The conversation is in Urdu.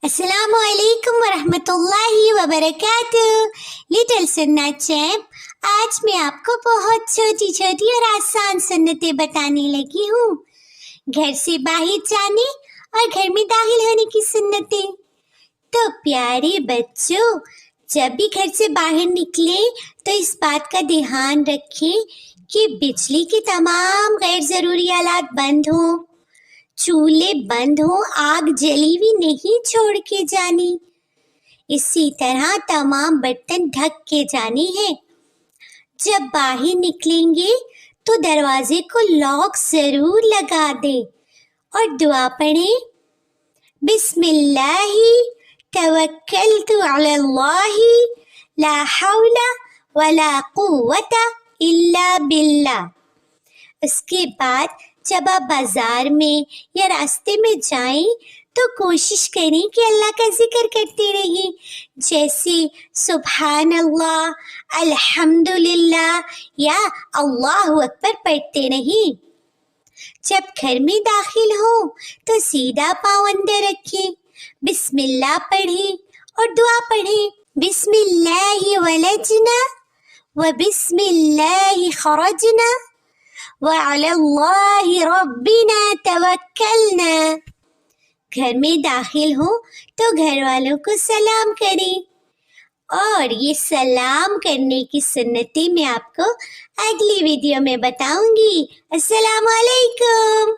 السلام علیکم ورحمۃ اللہ وبرکاتہ۔ لٹل سنت چیمپ، آج میں آپ کو بہت چھوٹی چھوٹی اور آسان سنتیں بتانے لگی ہوں۔ گھر سے باہر جانے اور گھر میں داخل ہونے کی سنتیں۔ تو پیارے بچوں، جب بھی گھر سے باہر نکلے تو اس بات کا دھیان رکھیں کہ بجلی کے تمام غیر ضروری آلات بند ہوں، چولہے بند ہوں، آگ جلی ہوئی نہیں چھوڑ کے جانی۔ اسی طرح تمام برتن ڈھک کے جانے ہیں۔ جب باہر نکلیں گے تو دروازے کو لاک ضرور لگا دیں اور دعا پڑھیں، بسم اللہ توکلت علی اللہ لا حول ولا قوت الا باللہ۔ اس کے بعد جب آپ بازار میں یا راستے میں جائیں تو کوشش کریں کہ اللہ کا ذکر کرتے رہیں، جیسے سبحان اللہ، الحمدللہ یا اللہ اکبر پڑھتے رہیں۔ جب گھر میں داخل ہوں تو سیدھا پاؤں اندر رکھیں، بسم اللہ پڑھیں اور دعا پڑھیں، بسم اللہ ولجنا وبسم اللہ خرجنا وعلی اللہ ربنا توکلنا۔ گھر میں داخل ہوں تو گھر والوں کو سلام کریں، اور یہ سلام کرنے کی سنتیں میں آپ کو اگلی ویڈیو میں بتاؤں گی۔ السلام علیکم۔